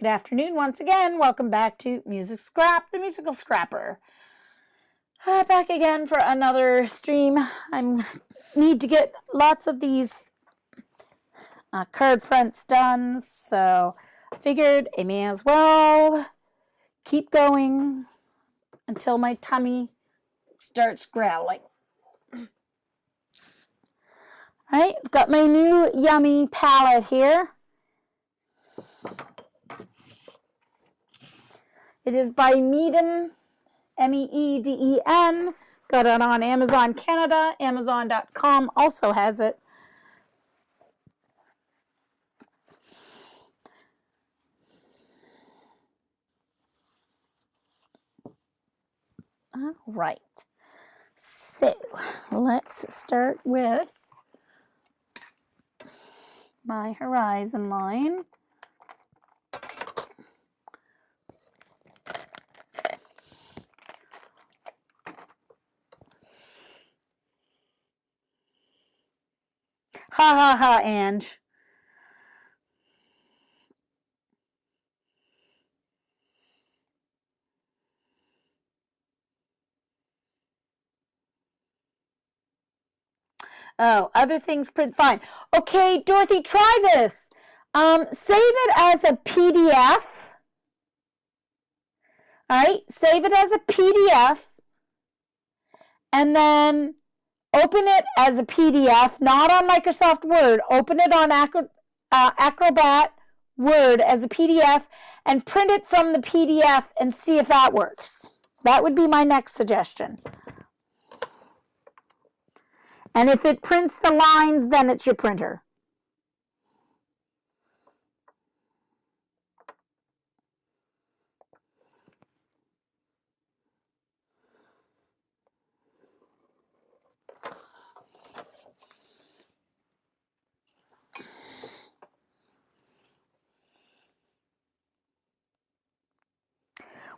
Good afternoon once again. Welcome back to Music Scrap, the musical scrapper. Back again for another stream. I need to get lots of these card fronts done, so I figured I may as well keep going until my tummy starts growling. All right, I've got my new yummy palette here. It is by Meeden, Meeden. Got it on Amazon Canada. Amazon.com also has it. All right. So let's start with my horizon line. Ha ha ha, Ange. Oh, other things print fine. Okay, Dorothy, try this. Save it as a PDF. All right, save it as a PDF. And then open it as a PDF, not on Microsoft Word. Open it on Acrobat Word as a PDF and print it from the PDF and see if that works. That would be my next suggestion. And if it prints the lines, then it's your printer.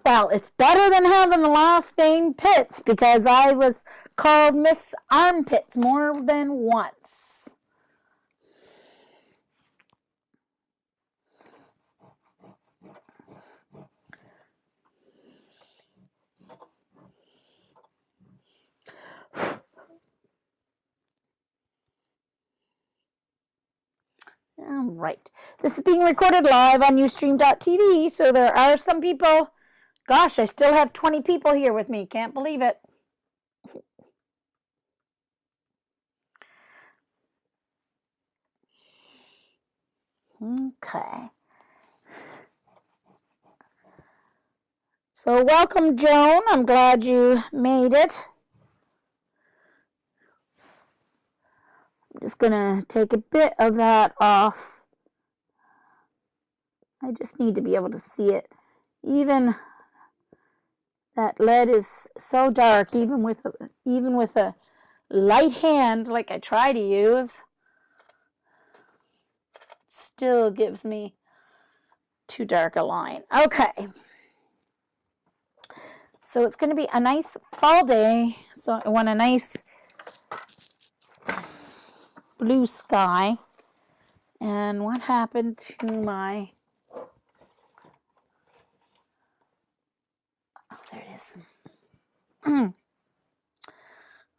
Well, it's better than having the last name Pitts, because I was called Miss Armpits more than once. All right. This is being recorded live on Ustream.tv, so there are some people. Gosh, I still have 20 people here with me. Can't believe it. Okay. So welcome, Joan. I'm glad you made it. I'm just going to take a bit of that off. I just need to be able to see it. Even that lead is so dark, even with a light hand like I try to use, still gives me too dark a line. Okay. So it's going to be a nice fall day. So I want a nice blue sky. And what happened to my... Oh, there it is.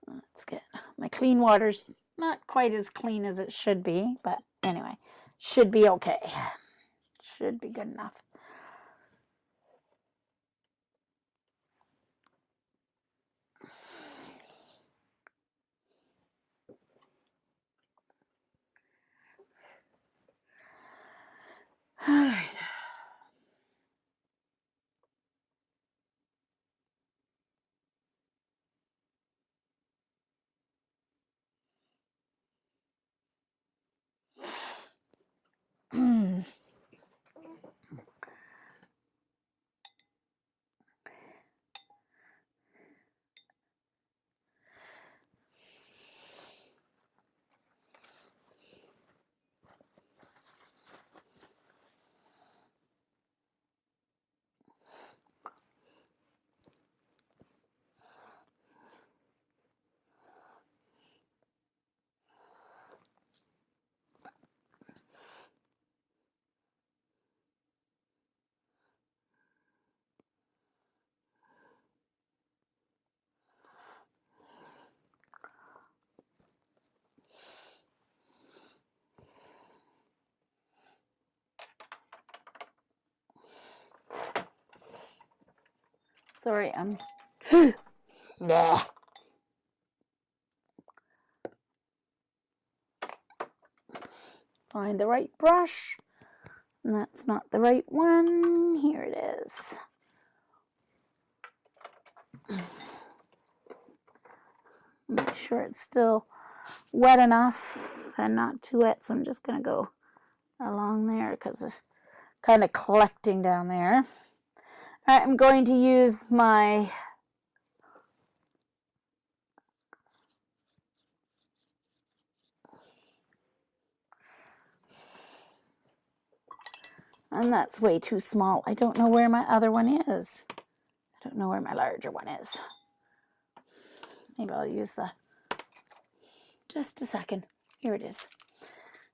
Let's get my clean water's not quite as clean as it should be, but anyway, should be okay. Should be good enough. All right. Sorry, I'm... Nah. Find the right brush. And that's not the right one. Here it is. Make sure it's still wet enough and not too wet. So I'm just going to go along there because it's kind of collecting down there. All right, I'm going to use my and that's way too small. I don't know where my other one is. I don't know where my larger one is. Maybe I'll use the, just a second. Here it is.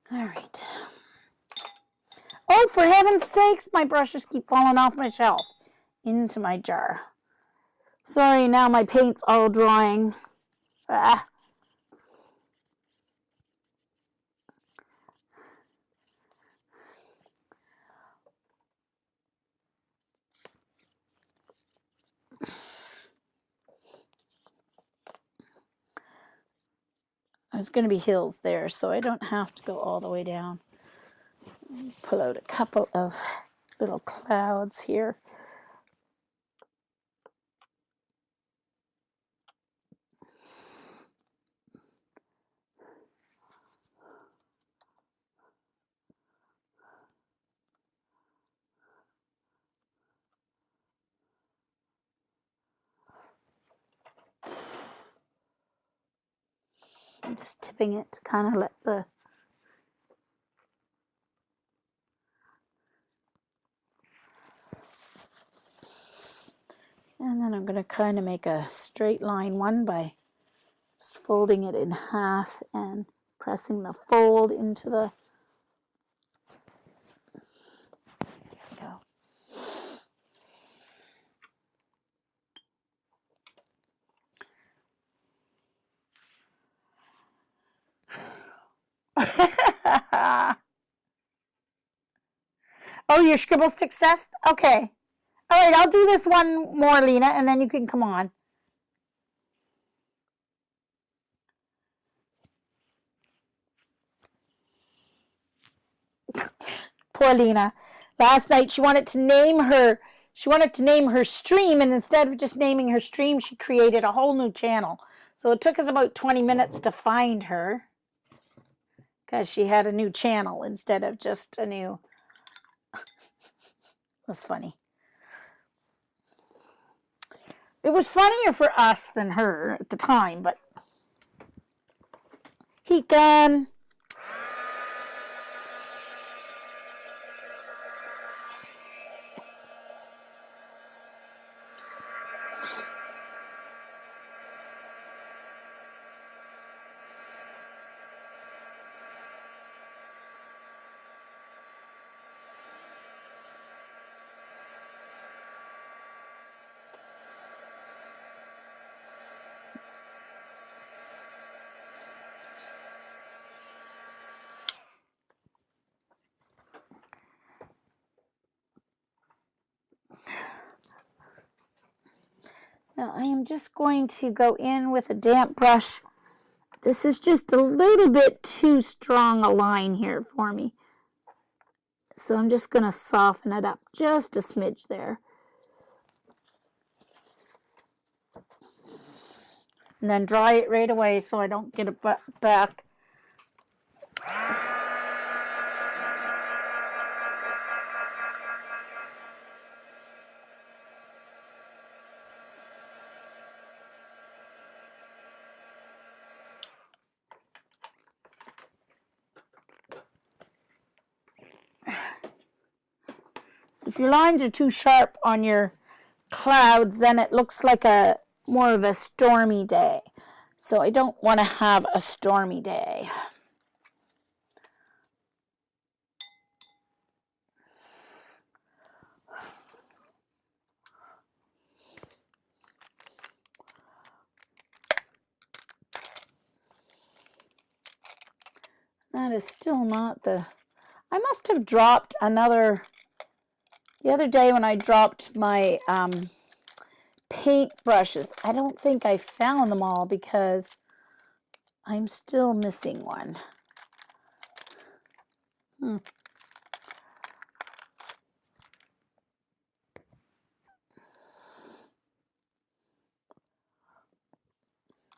All right. Oh, for heaven's sakes, my brushes keep falling off my shelf into my jar. Sorry, now my paint's all drying. Ah. There's going to be hills there, so I don't have to go all the way down. Pull out a couple of little clouds here. I'm just tipping it to kind of let the and then I'm going to kind of make a straight line one by just folding it in half and pressing the fold into the, there we go. Oh, your scribble success? Okay. All right, I'll do this one more, Lena, and then you can come on. Poor Lena. Last night she wanted to name her stream, and instead of just naming her stream, she created a whole new channel. So it took us about 20 minutes to find her because she had a new channel instead of just a new. That's funny. It was funnier for us than her at the time, but heat gun. Now I am just going to go in with a damp brush. This is just a little bit too strong a line here for me. So I'm just going to soften it up just a smidge there. And then dry it right away so I don't get it back. If your lines are too sharp on your clouds, then it looks like a more of a stormy day. So I don't want to have a stormy day. That is still not the... I must have dropped another... The other day when I dropped my paint brushes. I don't think I found them all because I'm still missing one.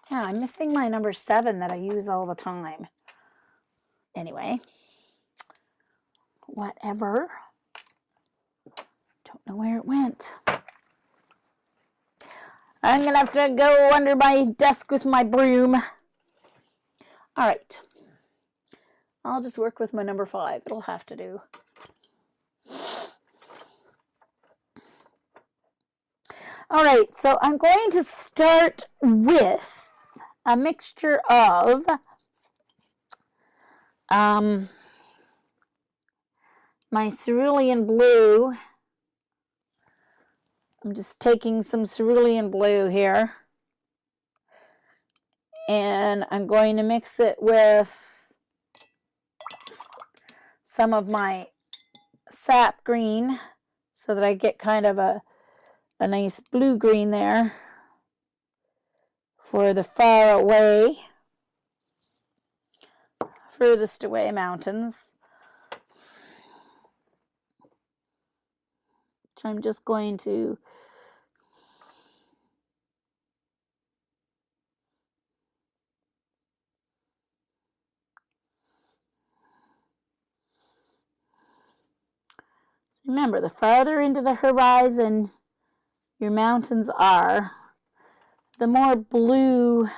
Yeah, I'm missing my number 7 that I use all the time. Anyway, whatever. Don't know where it went. I'm going to have to go under my desk with my broom. All right. I'll just work with my number 5. It'll have to do. All right, so I'm going to start with a mixture of my cerulean blue. I'm just taking some cerulean blue here, and I'm going to mix it with some of my sap green so that I get kind of a nice blue green there for the far away, furthest away mountains. So I'm just going to remember, the farther into the horizon your mountains are, the more blue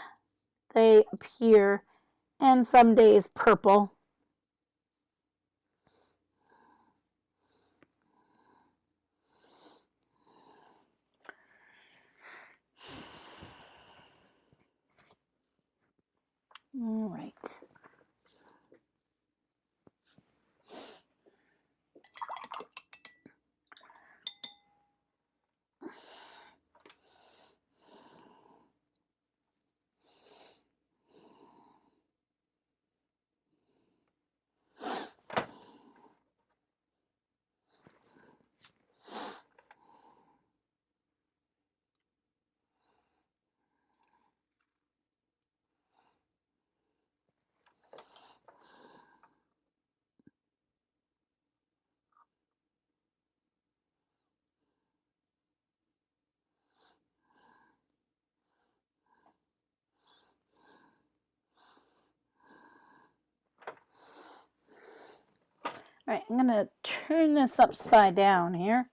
they appear, and some days purple. All right. All right, I'm going to turn this upside down here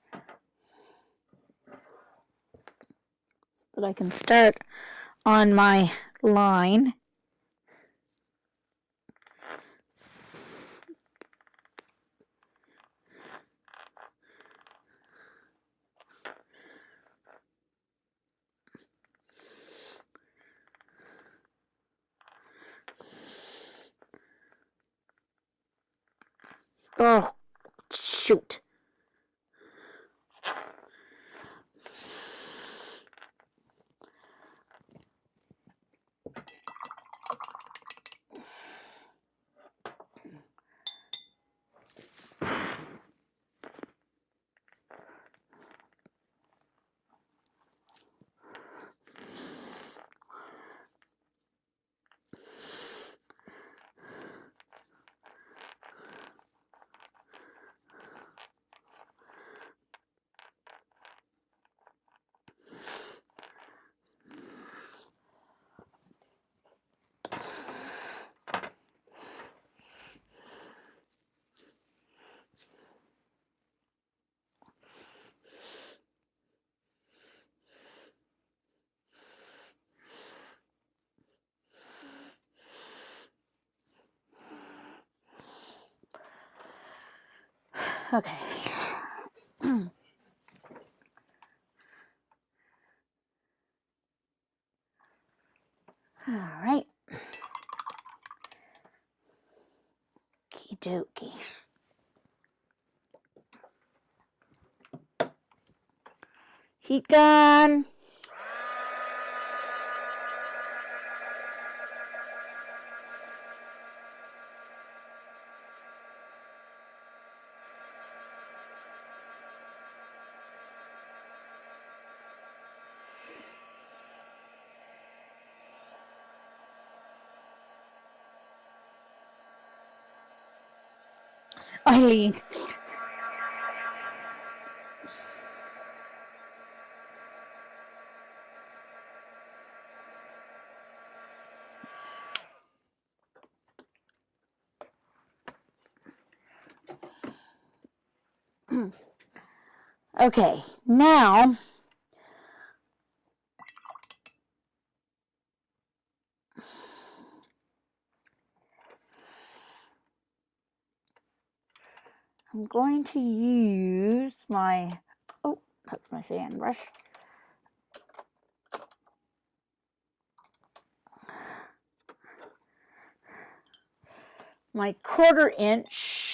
so that I can start on my line. Oh, shoot. Okay. All right. Okie dokie. Heat gun. Eileen. Okay, now I'm going to use my, oh, that's my sand brush. My 1/4 inch.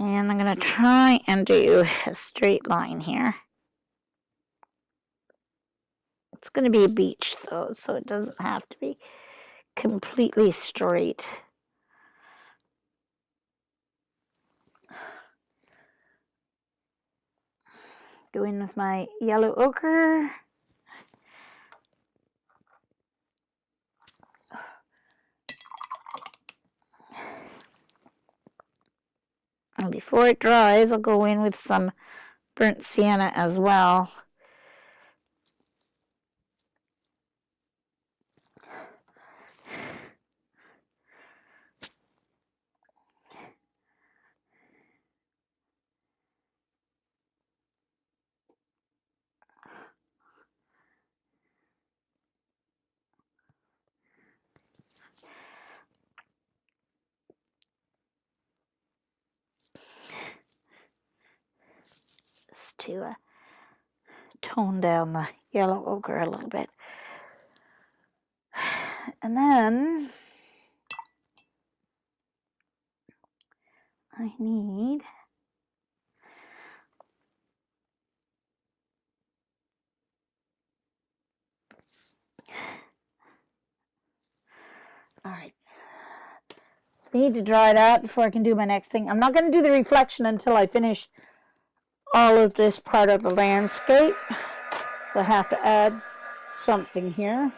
And I'm going to try and do a straight line here. It's going to be a beach though, so it doesn't have to be completely straight. Go in with my yellow ochre. And before it dries, I'll go in with some burnt sienna as well. Just to tone down the yellow ochre a little bit. And then I need all right. I need to dry that before I can do my next thing. I'm not going to do the reflection until I finish all of this part of the landscape. I have to add something here.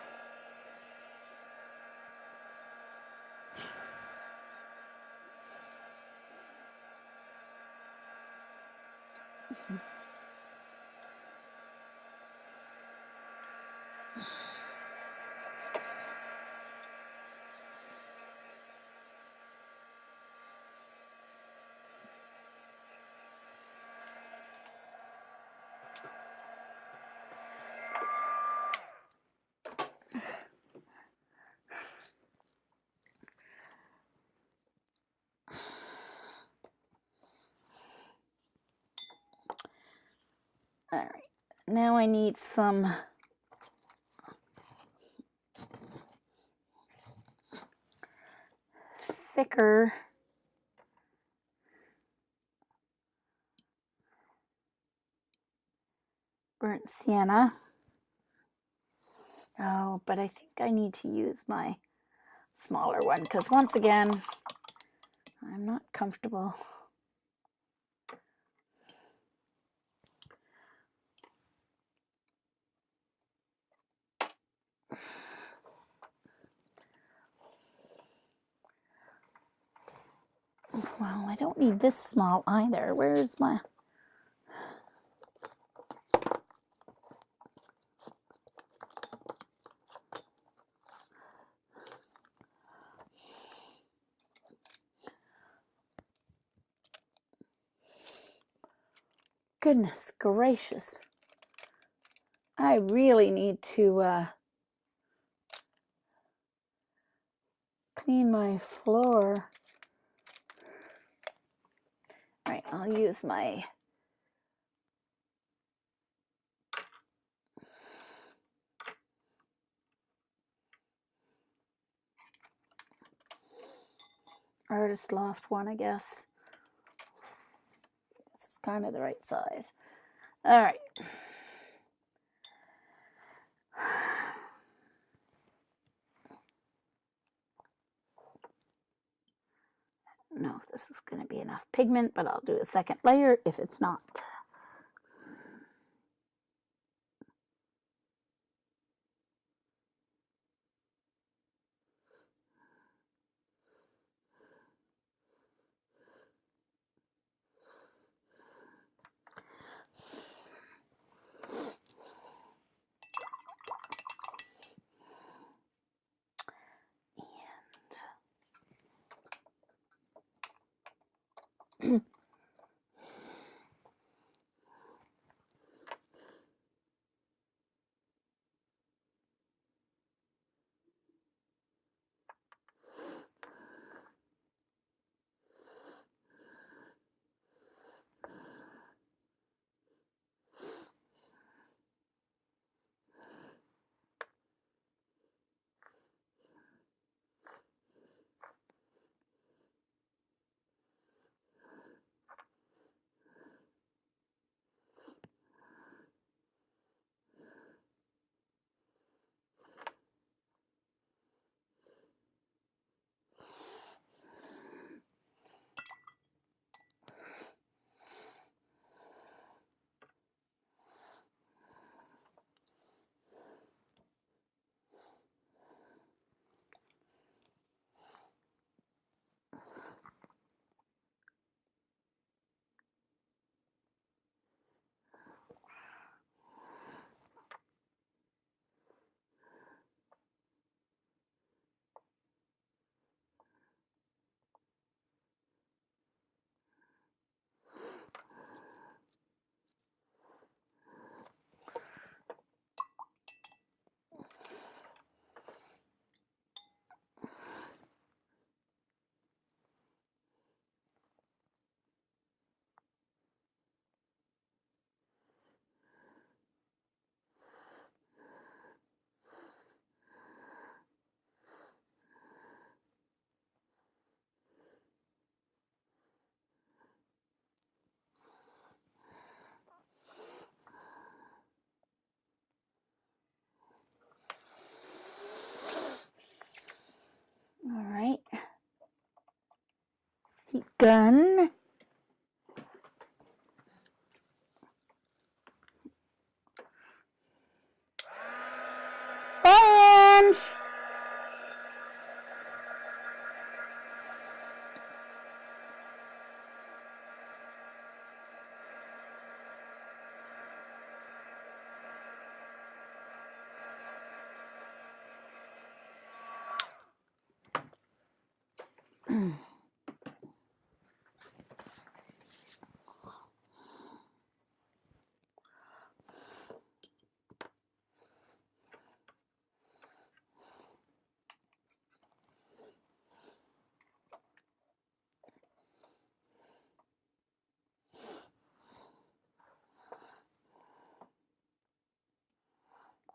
All right, now I need some thicker burnt sienna. Oh, but I think I need to use my smaller one because once again, I'm not comfortable. Well, I don't need this small either. Where's my... Goodness gracious. I really need to clean my floor. All right, I'll use my Artist Loft one, I guess. This is kind of the right size. All right. I don't know if this is going to be enough pigment, but I'll do a second layer if it's not. All right. Heat gun. Orange.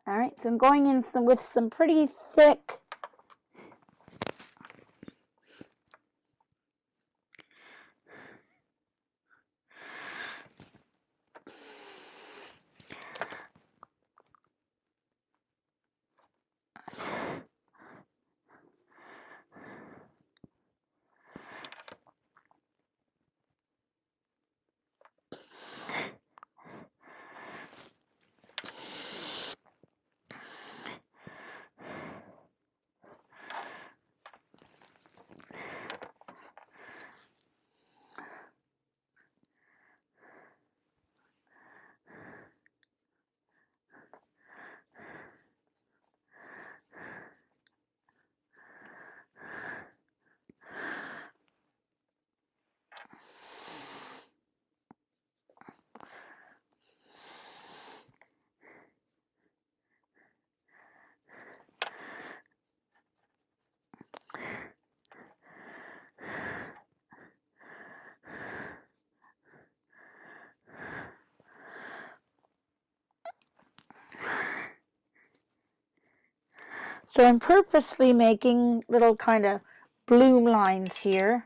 All right, so I'm going in with some pretty thick So I'm purposely making little kind of bloom lines here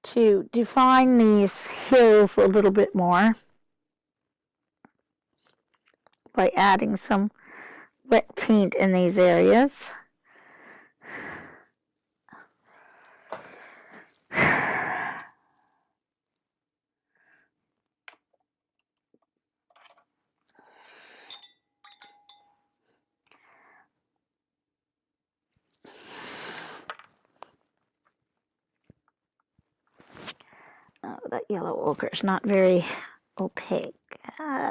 to define these hills a little bit more by adding some wet paint in these areas. Oh, that yellow ochre is not very opaque.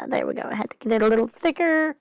There we go. I had to get it a little thicker.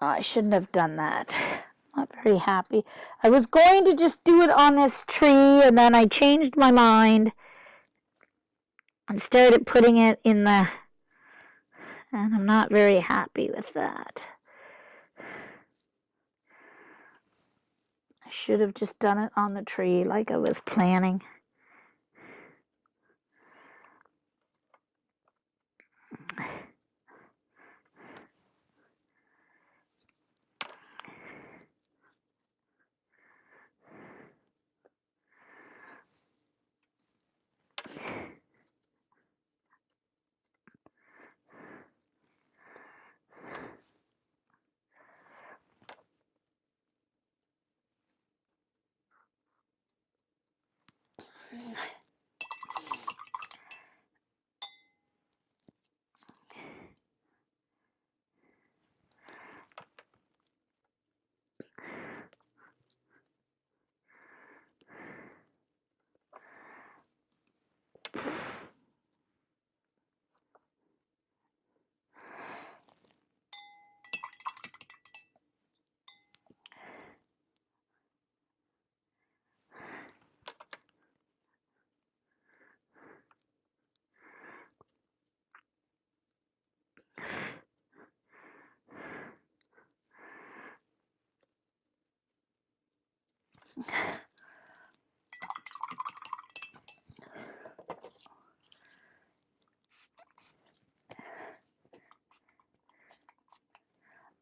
I shouldn't have done that. Not very happy. I was going to just do it on this tree, and then I changed my mind and started putting it in the... And I'm not very happy with that. I should have just done it on the tree like I was planning.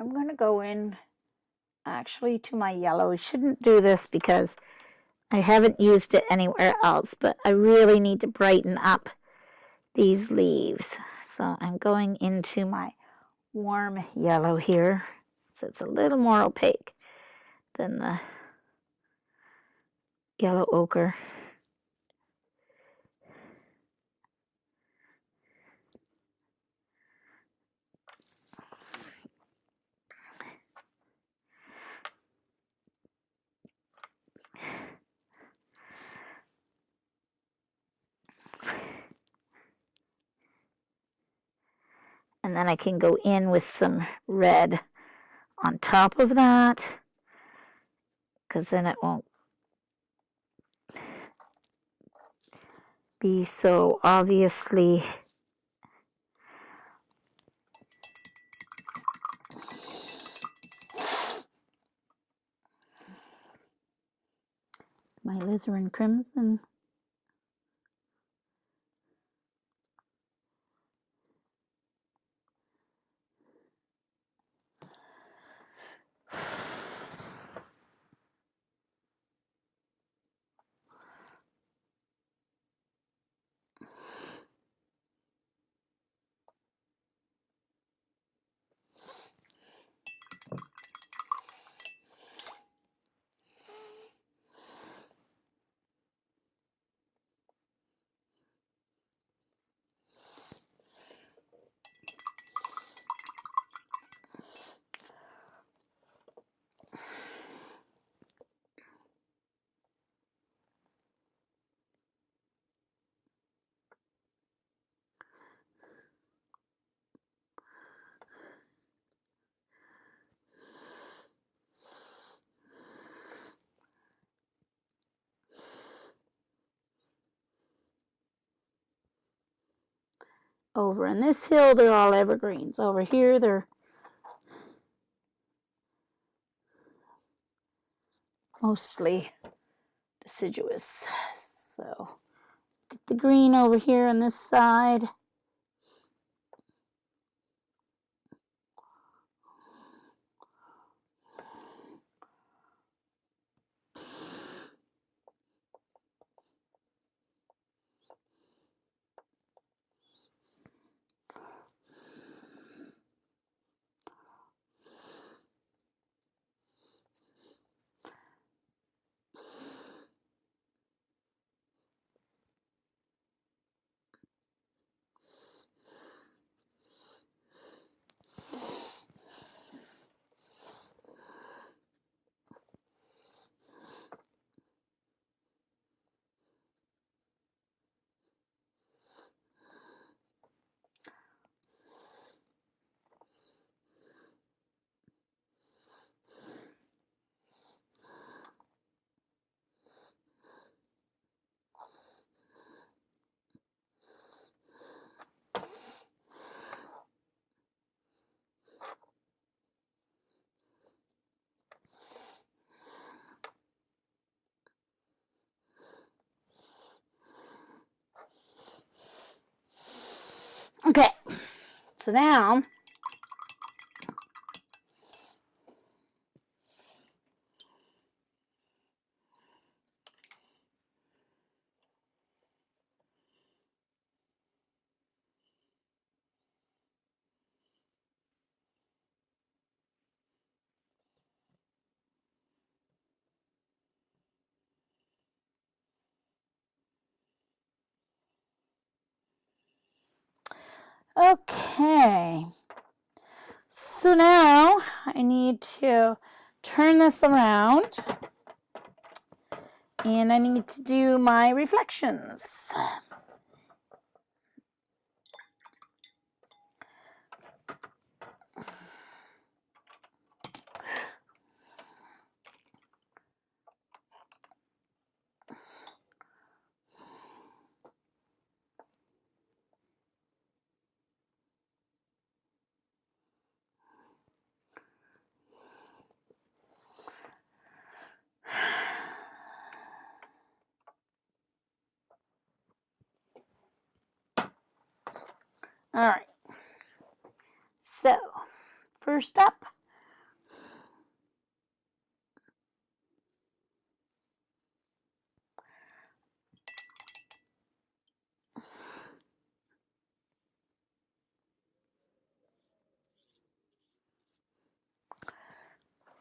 I'm going to go in actually to my yellow. I shouldn't do this because I haven't used it anywhere else, but I really need to brighten up these leaves. So I'm going into my warm yellow here, so it's a little more opaque than the yellow ochre. And then I can go in with some red on top of that, because then it won't be so obviously my alizarin crimson. Over in this hill, they're all evergreens. Over here, they're mostly deciduous. So get the green over here on this side. Okay, so now okay, so now I need to turn this around and I need to do my reflections. All right, so first up,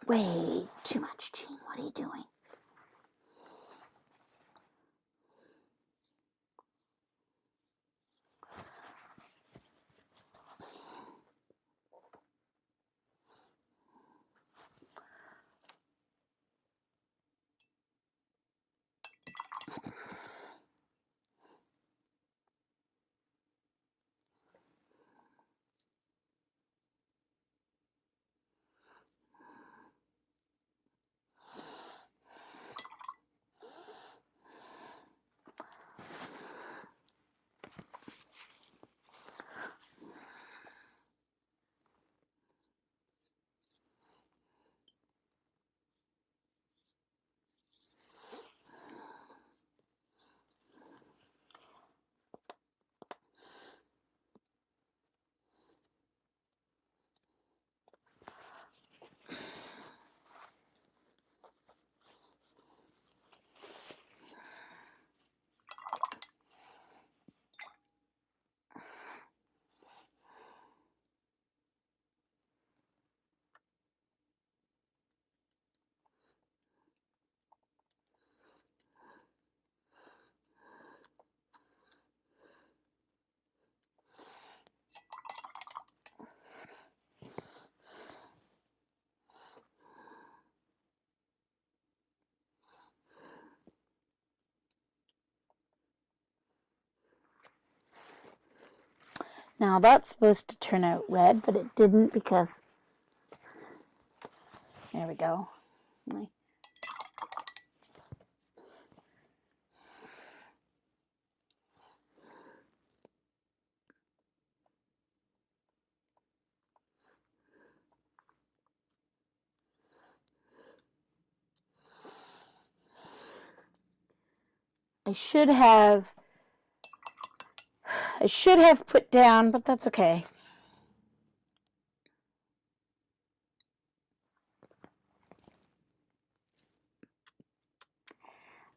way too much, Jean. What are you doing? Now that's supposed to turn out red, but it didn't because, there we go. I should have put down, but that's okay.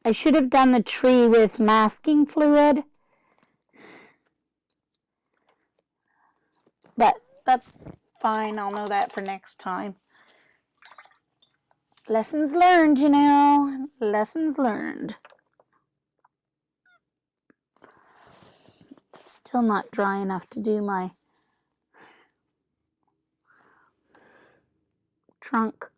I should have done the tree with masking fluid, but that's fine. I'll know that for next time. Lessons learned, you know. Lessons learned. Still not dry enough to do my trunk.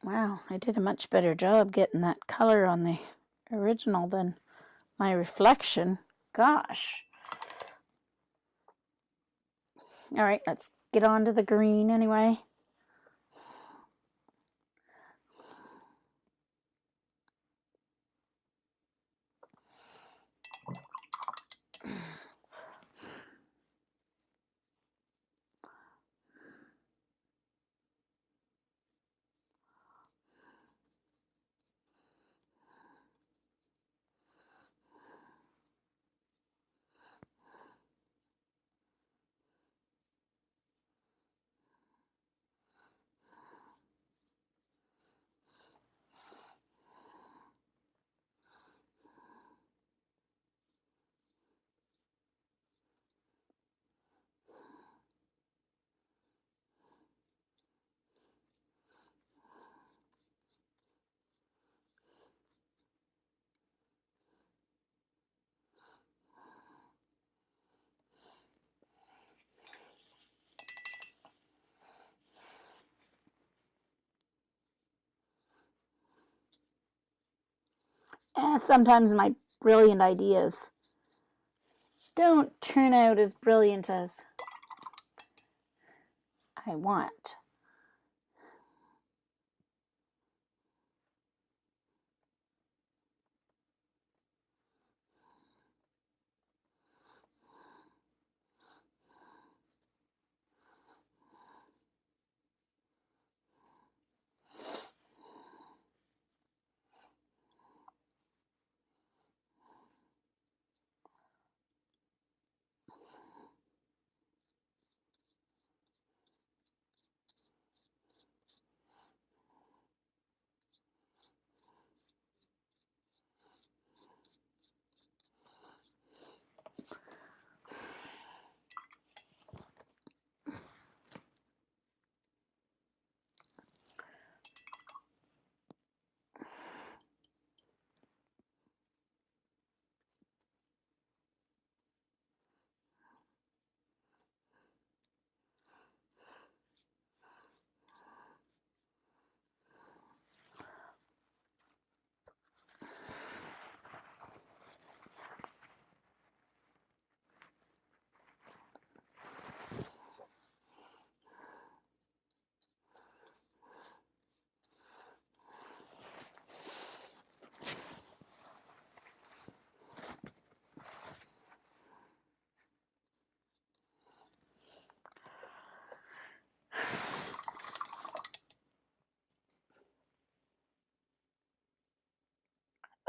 Wow, I did a much better job getting that color on the original than my reflection. Gosh. All right, let's get on to the green anyway. Sometimes my brilliant ideas don't turn out as brilliant as I want.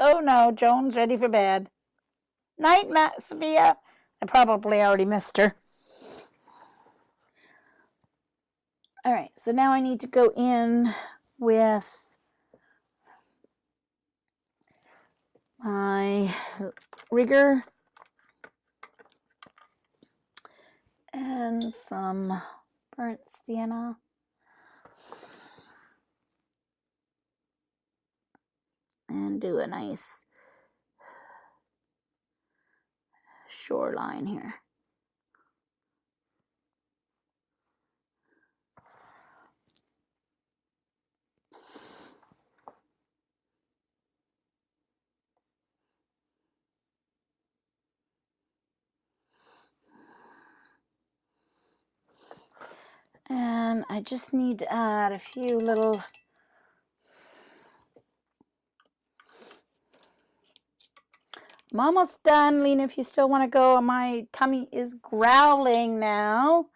Oh no, Joan's ready for bed. Night, Sophia. I probably already missed her. All right, so now I need to go in with my rigger and some burnt sienna. And do a nice shoreline here. And I just need to add a few little I'm almost done, Lena, if you still want to go. My tummy is growling now.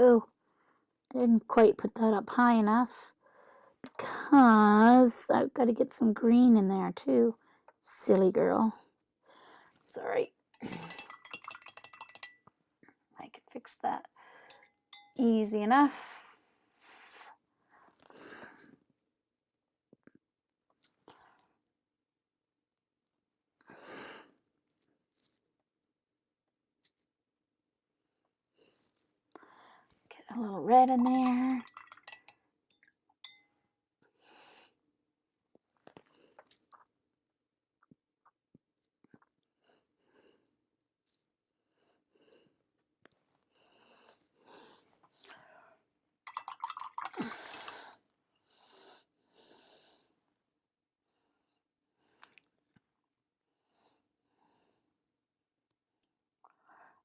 Oh, I didn't quite put that up high enough because I've got to get some green in there too. Silly girl. It's all right. I can fix that easy enough. Get a little red in there.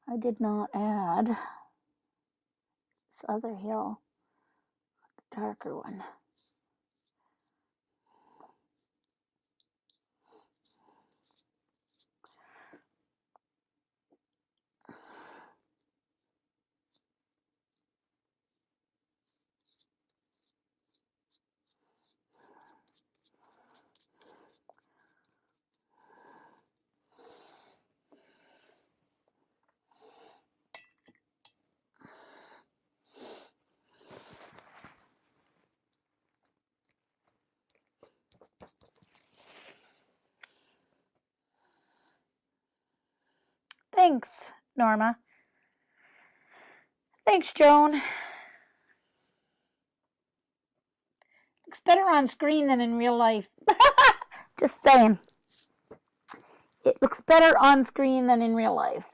I did not add this other hill, the darker one. Thanks, Norma. Thanks, Joan. Looks better on screen than in real life. Just saying. It looks better on screen than in real life.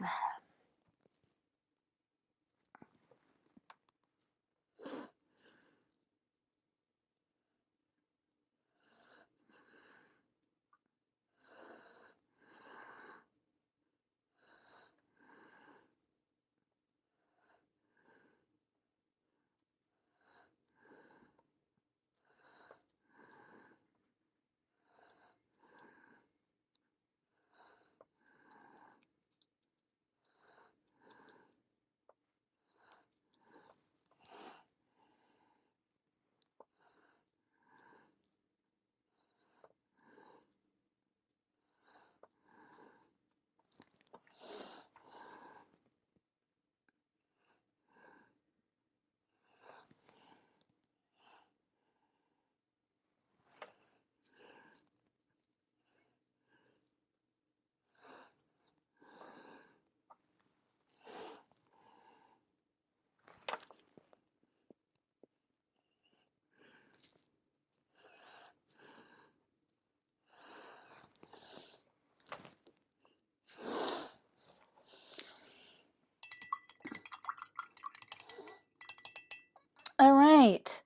All right.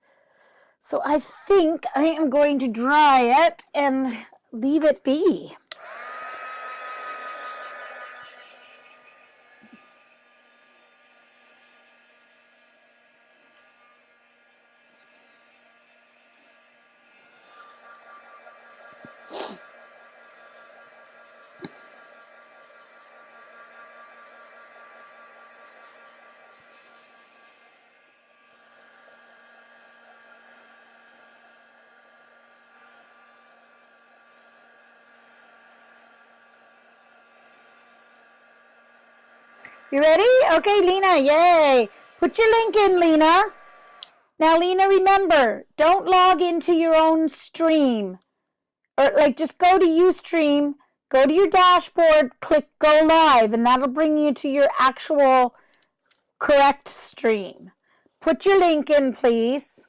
So I think I am going to dry it and leave it be. You ready? Okay, Lena, yay. Put your link in, Lena. Now, Lena, remember, don't log into your own stream. Or, just go to Ustream, go to your dashboard, click Go Live, and that'll bring you to your actual correct stream. Put your link in, please.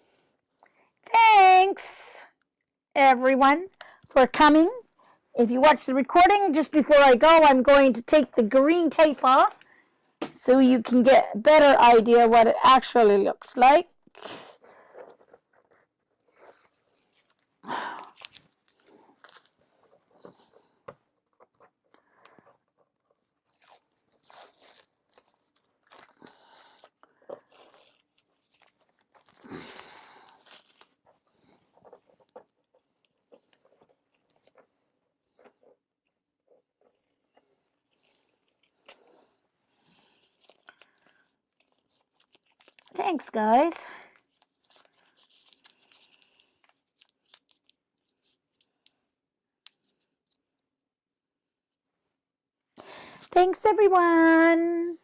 Thanks, everyone, for coming. If you watch the recording, just before I go, I'm going to take the green tape off so you can get a better idea what it actually looks like. Thanks, guys. Thanks, everyone.